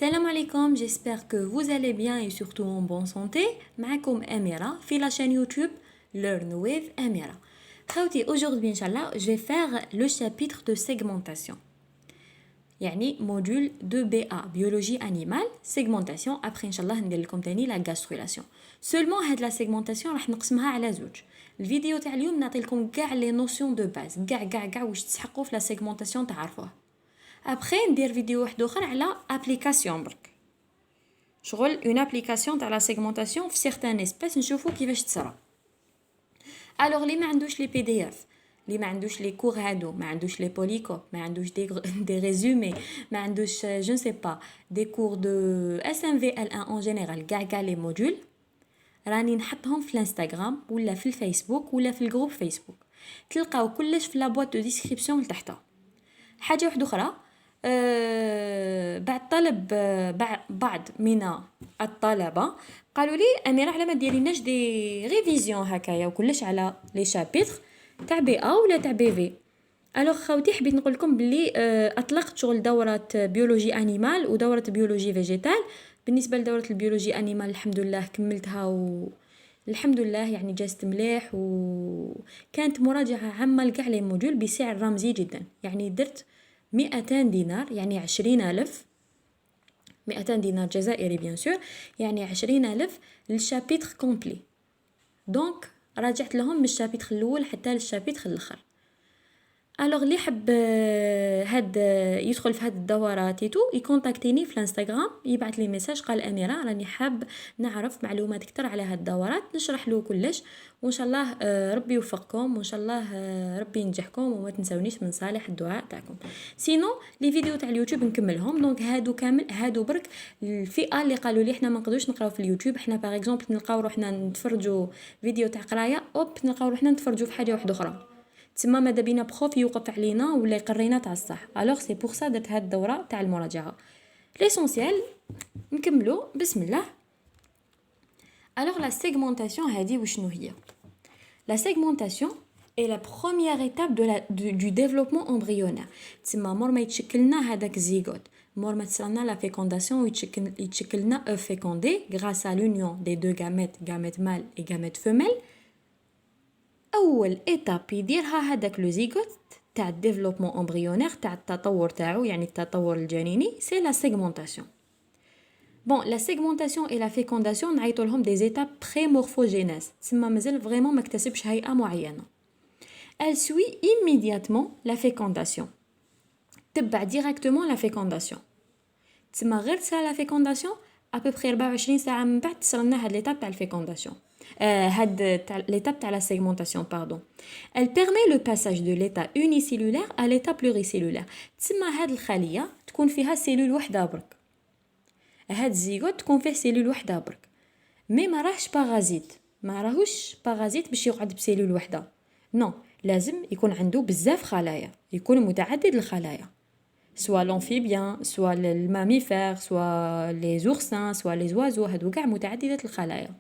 Salam alaikum, j'espère que vous allez bien et surtout en bonne santé. معكم Amira, في la chaîne YouTube Learn with Amira. خاوتي, aujourd'hui, Inch'Allah, je vais faire le chapitre de segmentation. يعني module 2BA, biologie animale, segmentation. Après, Inch'Allah, ندير لكم تاني la gastrulation. Seulement, هاد la segmentation راح نقسمها على زوج. الفيديو تاع اليوم نعطي لكم كاع لي نوسيون دو باز، كاع واش تسحقوا في la segmentation تعرفوها. Après, ندير فيديو واحد اخر على application برك. شغل une application تاع la segmentation في certaines espèces نشوفوا كيفاش تصرا. Alors اللي ما عندوش لي PDF، اللي ما عندوش لي كور هادو، ما عندوش لي بوليكوب، ما عندوش دي ريزومي، ما عندوش je ne sais pas des cours de SMVL1 en général كاع لي موديول، راني نحطهم في الانستغرام ولا في الفيسبوك ولا في الجروب فيسبوك. تلقاو كلش في لا بوات دو ديسكريبسيون لتحتها. حاجه واحده اخرى، بعد طلب بعض من الطلبه قالوا لي اميره على ما ديريناش دي ريفيزيون هكايا وكلش على لي شابيتر تاع بي ا ولا تاع بي في. الوغ خوتي حبيت نقول لكم بلي اطلقت شغل دوره بيولوجي انيمال ودوره بيولوجي فيجيتال. بالنسبه لدوره البيولوجي انيمال الحمد لله كملتها الحمد لله، يعني جازت مليح وكانت مراجعه عامه لكاع لي موديول بسعر رمزي جدا. يعني درت 200 دينار، يعني 20,000، 200 دينار جزائري بيان سور، يعني 20,000 للشابيتر كومبلي. دونك راجعت لهم من الشابيتر الاول حتى للشابيتر الاخر. الوغ اللي حب هاد يدخل في هاد الدورات يتو يكونتاكتيني في الانستغرام، يبعث لي ميساج قال اميره راني حاب نعرف معلومات اكثر على هاد الدورات، نشرح له كلش وان شاء الله ربي يوفقكم وان شاء الله ربي ينجحكم وما تنسونيش من صالح الدعاء تاعكم. سينو لي فيديو تاع اليوتيوب نكملهم. دونك هادو كامل هادو برك الفئه اللي قالوا لي احنا ما نقدروش نقراو في اليوتيوب، احنا باغ اكزومبل نلقاو روحنا نتفرجوا فيديو تاع قرايه نلقاو روحنا نتفرجوا في حاجه واحده اخرى، تسمى ماذا بينا بخوف يوقف علينا ولا يقرينا تاع الصح. الوغ سي بور سا درت هاد الدوره تاع المراجعه. ليسونسيال نكملوا بسم الله. الوغ لا سيغمونطاسيون هذه وشنو هي؟ لا سيغمونطاسيون est la première étape du développement embryonnaire. تسمى مور ما يتشكلنا هذاك الزيغوت، مور ما تصرنا لا فيكونداسيون ويتشكلنا او فيكوندي grâce à l'union des deux gamètes mâle et gamète femelle. اول ايتاب يديرها هذاك لو زيغوت تاع الديفلوبمون امبريونير تاع التطور تاعو، يعني التطور الجنيني، سي لا سيغمونطاسيون. بون لا سيغمونطاسيون اي لا فيكونداسيون نعيطوا لهم دي زيتاب بري مورفوجينيز، تسمى مازال فريمون ما اكتسبش هيئه معينه. elle suit immédiatement la fécondation، تبع ديريكتومون لا فيكونداسيون، تسمى غير تصرا لا فيكونداسيون ابوبري 24 ساعه من بعد تصرنا هاد ليتاب تاع الفيكونداسيون. l'étape de la segmentation, pardon. Elle permet le passage de l'état unicellulaire à l'état pluricellulaire. تسمى هاد الخليه تكون فيها سيلول وحده برك، هاد الزيغوت تكون فيه سيلول وحده برك، مي ما راهش بارازيت، ما راهوش بارازيت باش يقعد بسيلول وحده، نو لازم يكون عنده بزاف خلايا، يكون متعدد الخلايا، سوا لونفيبيان سوا الماميفير سوا لي زورسان سوا لي زوازو، هادو كاع متعدده الخلايا.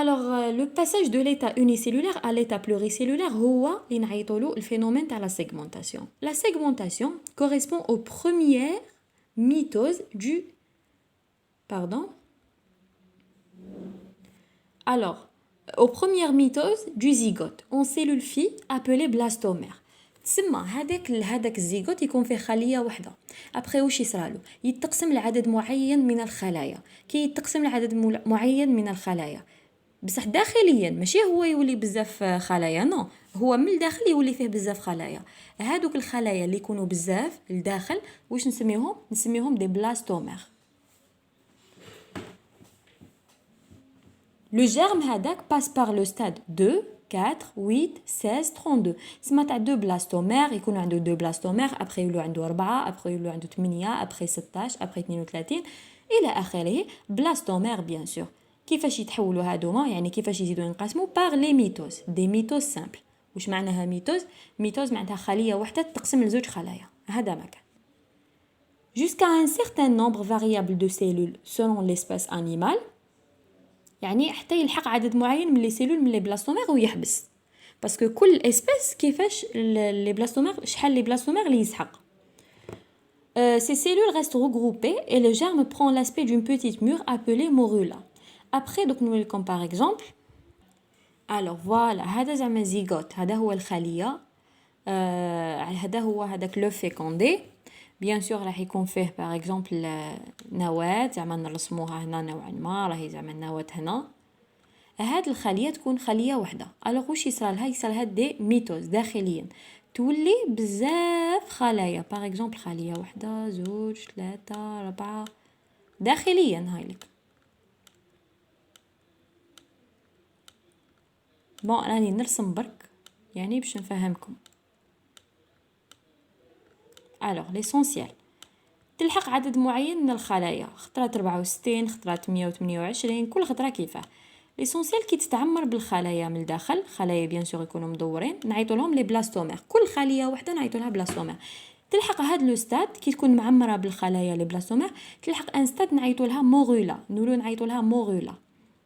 Alors, le passage de l'état unicellulaire à l'état pluricellulaire هو اللي نعيطولو الفينومين تاع la segmentation. La segmentation correspond aux premières mitoses du... Pardon? Alors, aux premières mitoses du zygote en cellule fille appelée blastomère. تسمى هذاك الزيغوت يكون فيه خليه واحده. ابري واش يصرالو؟ يتقسم لعدد معين من الخلايا. كي يتقسم لعدد معين من الخلايا بصح داخليا ماشي هو يولي بزاف خلايا، نو هو من الداخل يولي فيه بزاف خلايا. هادوك الخلايا اللي يكونوا بزاف لداخل واش نسميهم دي بلاستومير. لو جيرم هذاك باس بار لو ستاد 2 4 8 16 32، سما تاع 2 بلاستومير يكون عنده 2 بلاستومير، ابري يولو عنده 4، ابري يولو عنده 8، ابري 16، ابري 32 الى اخره. بلاستومير بيان سور كيفاش يتحولوا هادوما، يعني كيفاش يزيدوا ينقسموا باغ لي ميتوز، دي ميتوز سامبل. واش معناها ميتوز معناتها خليه واحده تقسم لزوج خلايا، هذا ما كان. jusqu'à un certain nombre variable de cellules selon l'espèce animale، يعني حتى يلحق عدد معين من لي سيلول من لي بلاستومير ويحبس، باسكو كل اسبيس كيفاش لي بلاستومير شحال لي بلاستومير اللي يسحق. Ces cellules restent regroupées et le germe prend l'aspect d'une petite mûre appelée morula. Après, donc nous comme par exemple, alors voilà, هذا زعما زيغوت، هذا هو الخلية، هذا هو هذاك لو فيكوندي. بيان سور راح يكون فيه باغ اكزومبل نواة، زعما نرسموها هنا نوعا ما، راهي زعما النواة هنا. هاد الخليه تكون خليه واحده، الوغ واش يصرالها؟ يصرالها دي ميتوز داخليا، تولي بزاف خلايا، باغ اكزومبل خليه واحده، زوج، ثلاثه، ربعه، داخليا هايلك. بون راني نرسم برك يعني باش نفهمكم. الوغ ليسونسيال تلحق عدد معين من الخلايا، خطرات 64، خطرات 128، كل خطره كيفاه. ليسونسيال كي تتعمر بالخلايا من الداخل، خلايا بيان سور يكونوا مدورين، نعيطوا لهم لي بلاستومير، كل خليه واحده نعيطوا لها بلاستومير. تلحق هاد لو ستاد كي تكون معمره بالخلايا لي بلاستومير، تلحق ان ستاد نعيطوا لها موغولا، نولو نعيطوا لها موغولا.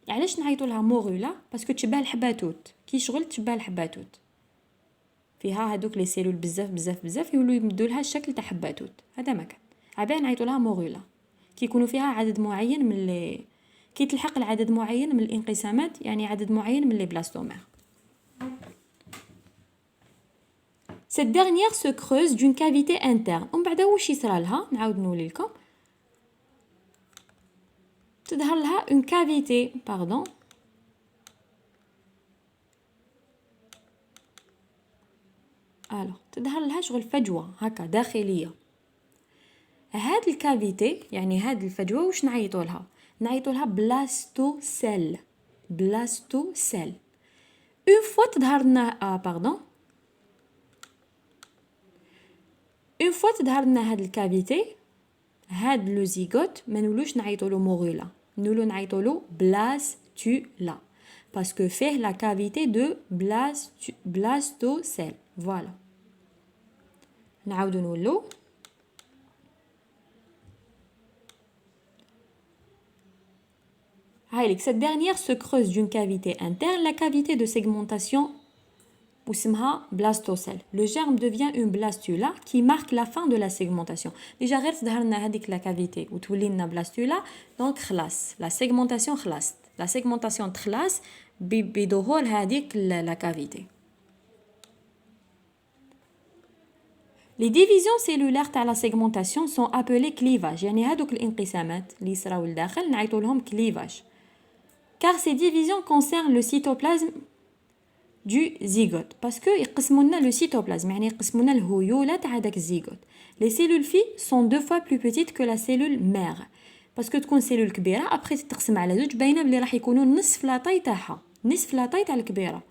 علاش نعيطوا لها موغولا؟ باسكو تشبه الحباتوت، كي شغل تشبه الحباتوت، فيها هادوك لي سيلول بزاف بزاف بزاف، يولوا يمدوا لها الشكل تاع حباتوت، هذا مكان عبان نعيطوا لها موغولا. كي يكونوا فيها عدد معين من لي، كي تلحق العدد معين من الانقسامات، يعني عدد معين من لي بلاستومير. Cette dernière se creuse d'une cavité interne. ومن بعد واش يصرالها؟ نعاود نولي لكم. تظهر لها une cavité، pardon. alors تظهر لها شغل فجوه هكا داخليه. هاد الكافيتي يعني هاد الفجوه واش نعيطوا لها؟ نعيطوا لها بلاستوسيل، بلاستوسيل. اون فوا تظهر لنا باردون، اون فوا تظهر لنا هاد الكافيتي، هاد لو زيغوت ما نولوش نعيطوا له موغولا، نولو نعيطوا له بلاستولا، باسكو فيه لا كافيتي دو بلاستوسيل. فوالا نعاودو نولو. Cette dernière se creuse d'une cavité interne, la cavité de segmentation واسمها blastocèle. Le germe devient une blastula qui marque la fin de la segmentation. Déjà غير تظهر لنا هذيك لا كافيتي وتولي لنا بلاستولا، دونك خلاص لا سيغمونطاسيون خلاص، لا سيغمونطاسيون تخلص بظهور هذيك لا كافيتي. Les divisions cellulaires تاع la segmentation sont appelées clivage، يعني هذوك الانقسامات اللي يصراو لداخل نعيطوا لهم clivage. Car ces divisions concernent le cytoplasme du zygote, parce que يقسموا لنا le cytoplasme، يعني يقسموا لنا الهيولة تاع هذاك الزيغوت. Les cellules filles sont 2 fois plus petites que la cellule mère، parce que تكون سيلول كبيرة ابخي تتقسم على زوج، باينه بلي راح يكونوا نصف لاطاي تاعها، نصف لاطاي تاع الكبيرة.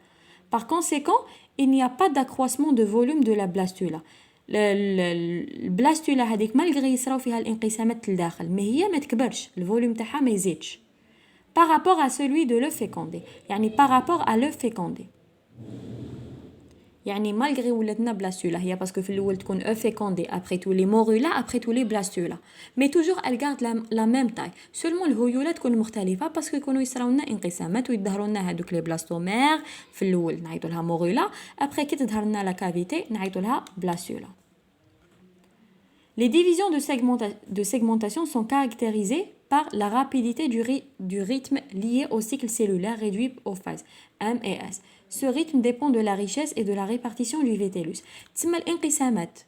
Par conséquent, il n'y a pas d'accroissement de volume de la blastula. البلاستولا هذيك مالغري يصراو فيها الانقسامات لداخل، ما هي ما تكبرش، الفوليوم تاعها ما يزيدش par rapport à celui de l'œuf fécondé، يعني par rapport à l'œuf fécondé. يعني مالغري ولاتنا بلاستولا هي باسكو في الاول تكون œuf fécondé، après تولي موريلا، après تولي بلاستولا، مي توجور elle garde la même taille. seulement الهيولة تكون مختلفة باسكو يكونوا يصراو لنا انقسامات ويظهروا لنا هذوك لي بلاستومير، في الاول نعيطوا لها موريلا، après كي تظهر لنا لا كافيتي نعيطوا لها بلاستولا. Les divisions de segmentation sont caractérisées par la rapidité du rythme lié au cycle cellulaire réduit aux phases M et S. Ce rythme dépend de la richesse et de la répartition du vétellus. تسمى الانقسامات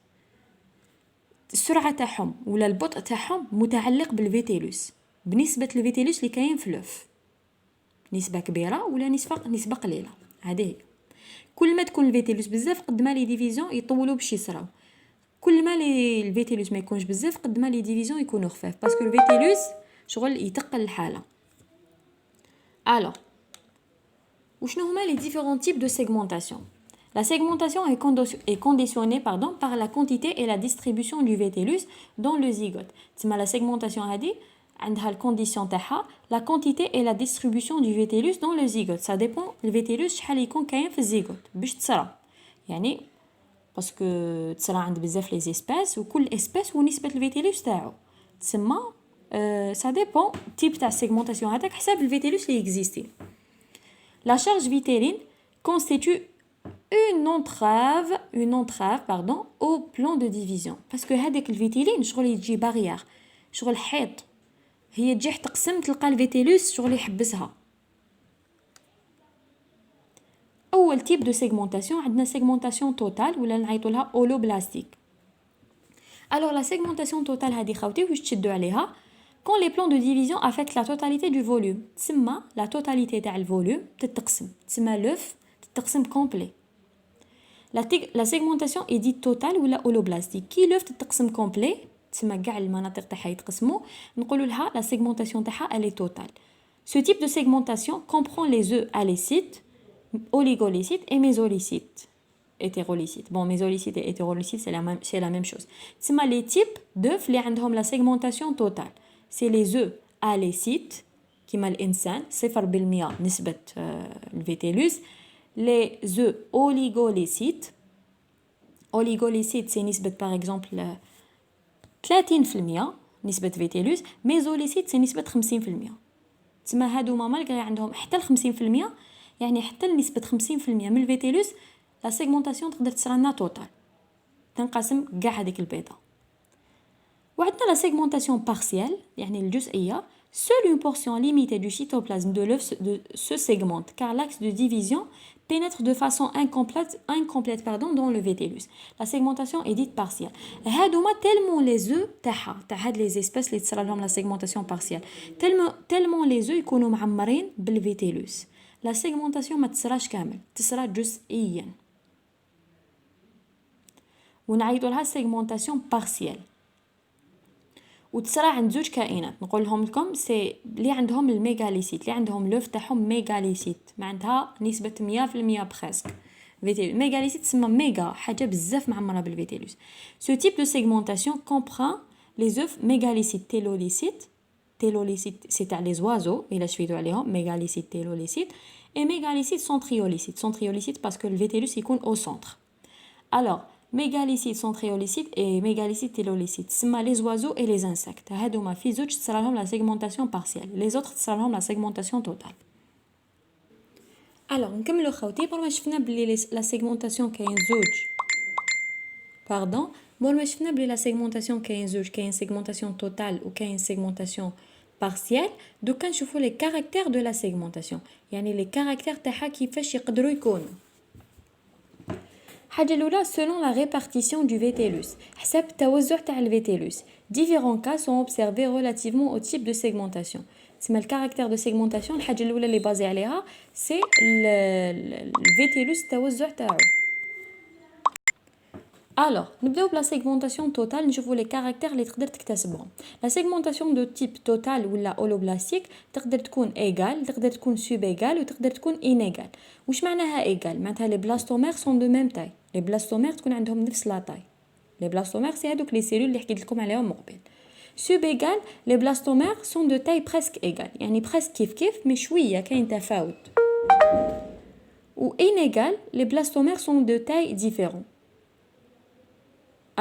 السرعة تاعهم ولا البطء تاعهم متعلق بالفيتيلوس، بنسبة الفيتيلوس اللي كاين في لوف، نسبة كبيرة ولا نسبة قليلة. هذه هي. كل ما تكون الفيتيلوس بزاف قد ما لي ديفيزيون يطولوا باش يصراو، كل ما لي الفيتيلوس ما يكونش بزاف قد ما لي ديفيزيون يكونوا خفاف، باسكو الفيتيلوس شغل يتقل الحاله. alors وشنو هما les différents types de segmentation؟ La segmentation est conditionnée par la quantité et la distribution du vétellus dans le zygote. تسمى la segmentation هذه عندها الكونديسيون تاعها la quantité et la distribution du vétellus dans le zygote. ça dépend الفيتيلوس شحال يكون كاين في الزيغوت باش تصرى، يعني باسكو تصرى عند بزاف لي زيسباس وكل اسباس ونسبه الفيتيلوس تاعو تسمى ça dépend type تاع segmentation هذاك حساب الفيتيلوس اللي اكزيستي. La charge vitellin constitue une entrave pardon au plan de division parce que هذاك الفيتيلين شغل يجي بارير شغل حيط هي تجي تقسم تلقى الفيتيلوس شغل يحبسها. اول تيب دو سيغمونطاسيون عندنا سيغمونطاسيون توتال ولا نعيطوا لها اولوبلاستيك. alors la segmentation totale هذه خوتي واش تشدوا عليها quand les plans de division affectent la totalité du volume تسمى la totalité تاع الفوليوم تتقسم تسمى لوف تتقسم complet. La segmentation est dite totale ou la holoblastique. Qui l'œuf تتقسم complet تسمى كاع المناطق تاعها يتقسموا نقولوا لها la segmentation تاعها elle est totale. Ce type de segmentation comprend les œufs alécites, oligolycites et mésolycites. Hétérolycites. Bon, mésolycites et hétérolycites c'est la même chose. تسمى les types d'œufs اللي عندهم la segmentation totale. C'est les œufs alécites كيما الإنسان 0% نسبة الفيتيلوس. Les œufs oligolycites. Oligolycites, c'est نسبة par exemple 30% نسبة فيتيلوس. Mésolycites, c'est نسبة 50%. تسمى هادوما مالغري عندهم حتى 50% يعني حتى نسبة 50% من الفيتيلوس لا سيغمونطاسيون تقدر تصرا لنا توتال تنقسم كاع هذيك البيضة. وعندنا لا سيغمونطاسيون بارسيال يعني الجزئية. Seule une portion limitée du cytoplasme de l'œuf se segmente car l'axe de division pénètre de façon incomplète dans le vétélus. La segmentation est dite partielle. هادوما tellement les œufs تاع هاد les espèces اللي تصرا لهم la segmentation partielle tellement les œufs يكونوا معمرين بالفيتيلوس. La segmentation ما تصراش كامل تصرا جزئيا ونعيطوا لها segmentation partielle. وتصرا عند زوج كائنات نقولهم لكم سي اللي عندهم الميغاليسيت اللي عندهم لوف تاعهم ميغاليسيت معناتها نسبة 100% بريسك فيتيلوس. ميغاليسيت تسمى ميغا حاجة بزاف معمرة بالفيتيلوس. Ce type de segmentation comprend les œufs mégalicytes télolycites. Télolycites c'est تاع les oiseaux إلا شفيتو عليهم mégalicytes télolycites et mégalicytes centriolycites. Centriolycites parce que le vétélus يكون au centre. Alors mégalicytes centriolycites et mégalicytes télolycites تسمى les oiseaux et les insectes. هادوما في زوج تصرا لهم la segmentation partielle. Les autres تصرا لهم la segmentation totale. alors نكملوا خوتي بور ما شفنا بلي لا سيغمونطاسيون كاين زوج بور ما شفنا بلي لا سيغمونطاسيون كاين زوج كاين سيغمونطاسيون توتال وكاين سيغمونطاسيون بارسيال. دوكا نشوفوا لي كاركتير دو لا سيغمونطاسيون يعني لي كاركتير تاعها كيفاش يقدروا يكونوا. حاجه الاولى selon la répartition du vétélus حسب التوزع تاع الفيتيلوس. différents cas sont observés relativement au type de segmentation. تسمى الكاركتير دو سيغمونطاسيون الحاجه الاولى اللي بازي عليها سي الفيتيلوس التوزع تاعو. alors نبداو بلا سيغمونطاسيون توتال نشوفوا لي كاركتير اللي تقدر تكتسبهم. لا سيغمونطاسيون دو تيب توتال ولا اولوبلاستيك تقدر تكون ايغال تقدر تكون سوب ايغال وتقدر تكون انيغال. واش معناها ايغال؟ معناتها لي بلاستومير سون دو ميم تاي. لي بلاستومير تكون عندهم نفس لا تاي. لي بلاستومير سي هذوك لي سيلول اللي حكيت لكم عليهم من قبل. سوب ايغال لي بلاستومير سون دو تاي بريسك ايغال يعني بريسك كيف مي شويه كاين تفاوت. و انيغال لي بلاستومير سون دو تاي ديفيرون.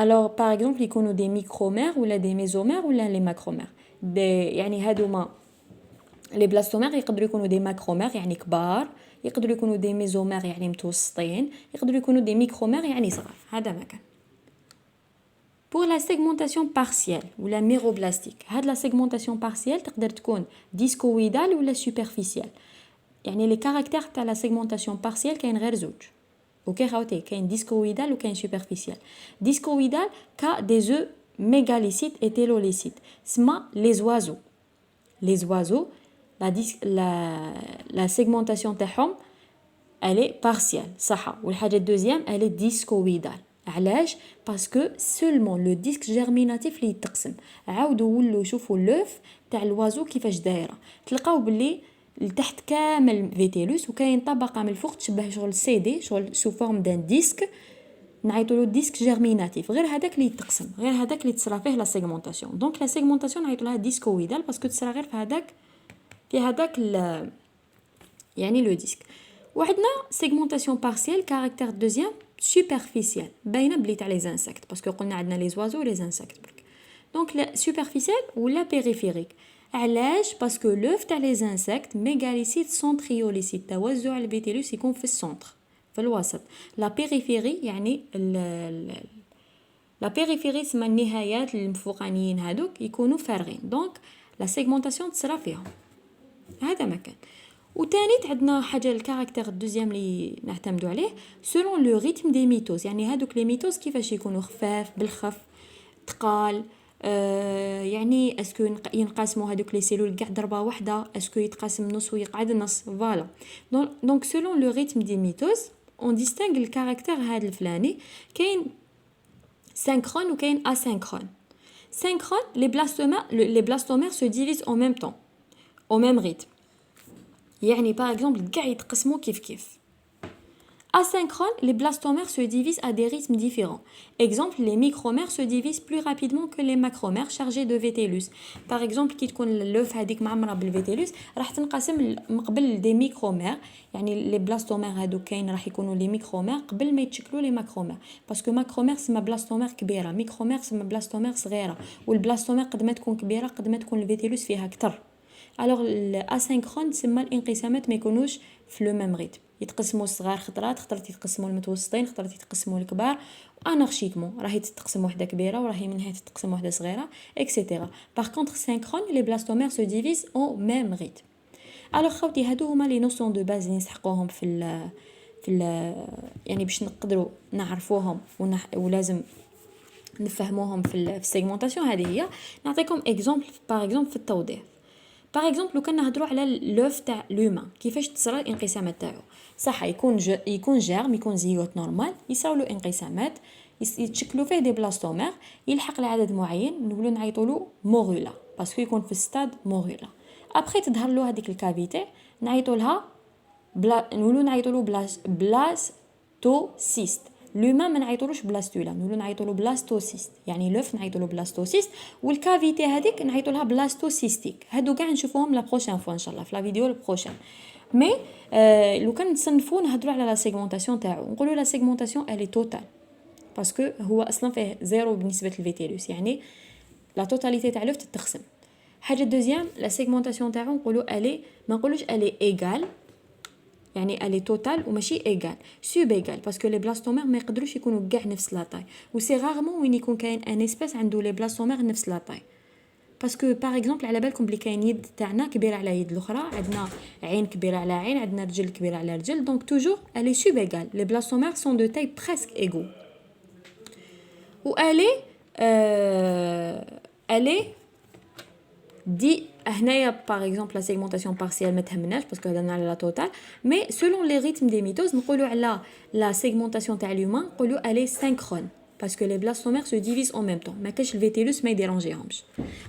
alors par exemple يكونوا des micromères ولا des mésomères ولا les macromères. يعني هادوما les blastomères يقدروا يكونوا des macromères يعني كبار يقدروا يكونوا des mésomères يعني متوسطين يقدروا يكونوا des micromères يعني صغار. هذا ما كان. pour la segmentation partielle ولا méroblastique هاد la segmentation partielle تقدر تكون discoïdale ولا superficielle. يعني les caractères تاع la segmentation partielle كاين غير زوج. اوكي خوتي كاين ديسكويدال وكاين سوبرفيسيال. ديسكويدال كا دي زو ميغاليسيت اي تيلوليسيت سما لي زوازو. لي زوازو لا سيغمونطاسيون تاعهم الي بارسيال صح. والحاجه الدوزيام الي ديسكويدال. علاش؟ باسكو سولمون لو ديسك جيرميناتيف اللي يتقسم. عاودوا ولوا شوفوا لوف تاع الوازو كيفاش دايره تلقاو باللي لتحت كامل فيتيلوس وكاين طبقه من الفوق تشبه شغل سي دي شغل سو فورم دان ديسك نعيطوا له ديسك جيرميناتيف. غير هذاك اللي يتقسم غير هذاك اللي تصرا فيه لا سيغمونطاسيون. دونك لا سيغمونطاسيون نعيطوا لها ديسكويدال باسكو تصرا غير في هذاك يعني لو ديسك. وعندنا سيغمونطاسيون بارسيال كاركتير دوزيام سوبرفيسيال باينه بلي تاع لي انسكت باسكو قلنا عندنا لي زوازو لي انسكت برك. دونك لا سوبرفيسيال ولا بيريفيريك. علاش؟ باسكو لوف تاع لي انسكت ميغاليسيت سونتريوليسيت توزع الفيتيلوس يكون في السونتر في في الوسط. لا بيريفيري يعني لا بيريفيري تسمى النهايات الفوقانيين هادوك يكونوا فارغين، دونك لا سيغمونطاسيون تصرا فيهم. هذا مكان. وتانيت عندنا حاجه الكاركتير الدوزيام اللي نعتمدوا عليه سولون لو ريتم دي ميتوز، يعني هادوك لي ميتوز كيفاش يكونوا خفاف بالخف تقال. يعني اسكو ينقسموا هذوك لي سيلول كاع ضربه واحده، اسكو يتقسم نص ويقعد نص، فوالا. دونك سولون لو ريتم دي ميتوز اون ديستينغ الكاركتير هذا الفلاني. كاين سينكرون وكاين اسينكرون. سينكرون les blastomères se divisent en même temps au même rythme، يعني par exemple كاع يتقسموا كيف. Asynchrone, les blastomères se divisent à des rythmes différents. Exemple, les micromères se divisent plus rapidement que les macromères chargés de vétellus. Par exemple, كي تكون اللوف هذيك معمره بالفيتيلوس راح تنقسم قبل دي ميكرومير، يعني لي بلاستومير هادو كاين راح يكونوا لي ميكرومير قبل ما يتشكلوا لي ماكرومير، باسكو ماكرومير سما بلاستومير كبيره، ميكرومير سما بلاستومير صغيره، والبلاستومير قد ما تكون كبيره قد ما تكون الفيتيلوس فيها اكثر. الوغ الاسينكرون تسمى الانقسامات ما يكونوش في لو ميم ريتم، يتقسموا الصغار خطرات يتقسموا المتوسطين، خطرات يتقسموا الكبار، انارشيكمون راهي تتقسم وحده كبيره وراهي منها تتقسم وحده صغيره اكسيتيرا. باغ كونطخ سينكرون لي بلاستومير سو ديفيز او ميم ريتم. الوغ خوتي هادو هما لي نوسيون دو باز اللي نسحقوهم في يعني باش نقدروا نعرفوهم ولازم نفهموهم في السيغمونطاسيون. هذه هي نعطيكم اكزامبل باغ اكزامبل في التوضيح. باغ اكزومبل لو كان نهضروا على لوف تاع لومان كيفاش تصرى الانقسامات تاعو، صح يكون جيرم، يكون زيغوت نورمال، يصراو له انقسامات، يتشكلوا فيه دي بلاستومير، يلحق لعدد معين نقولوا نعيطوا له موغولا باسكو يكون في ستاد موغولا. ابري تظهر له هذيك الكافيتي نعيطوا لها نقولوا نعيطوا له بلاستوسيست. لومان ما نعيطولوش بلاستولا، نقولوا نعيطولو بلاستوسيست، يعني لوف نعيطولو بلاستوسيست، والكافيتي هذيك نعيطولها بلاستوسيستيك. هادو كاع نشوفوهم لا بروشين فوا ان شاء الله في لا فيديو البروشين. مي لو كان نصنفوا نهضروا على لا سيغمونطاسيون تاعو نقولوا لا سيغمونطاسيون الي توتال باسكو هو اصلا فيه زيرو بالنسبه للفيتيلوس، يعني لا توتاليتي تاع لوف تتقسم. حاجه دوزيام لا سيغمونطاسيون تاعو نقولوا الي ما نقولوش الي ايغال، يعني الي توتال وماشي ايغال سوب ايغال، باسكو لي بلاستومير ما يقدروش يكونوا كاع نفس لاطاي، وسي غارمون وين يكون كاين ان اسبيس عنده لي بلاستومير نفس لاطاي. باسكو باغ اكزومبل على بالكم بلي كاين يد تاعنا كبيره على يد الاخرى، عندنا عين كبيره على عين، عندنا رجل كبيره على رجل، دونك توجور الي سوب ايغال، لي بلاستومير سون دو تاي بريسك ايغو. و الي دي هنايا باغ اكزومبل لا سيغمونطاسيون بارسيال ما تهمناش باسكو هضرنا على لا توتال، مي سولون لي ريتم دي ميتوز نقولوا على لا سيغمونطاسيون تاع لومان نقولوا الي سينكرون باسكو لي بلاستومير سو ديفيز اون ميم طون، ما كاش الفيتيلوس ما يديرونجيهمش.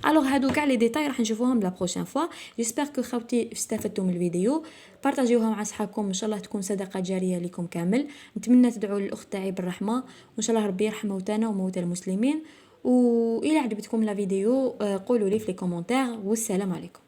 الوغ هادو كاع لي ديتاي راح نشوفوهم لا بروشين فوا. جيسبر كو خوتي استفدتوا من الفيديو، بارطاجيوها مع صحابكم، ان شاء الله تكون صدقه جاريه لكم كامل. نتمنى تدعوا للاخت تاعي بالرحمه، وان شاء الله ربي يرحم موتانا وموتى المسلمين. والى عجبتكم لا فيديو قولوا لي في لي كومونتير، والسلام عليكم.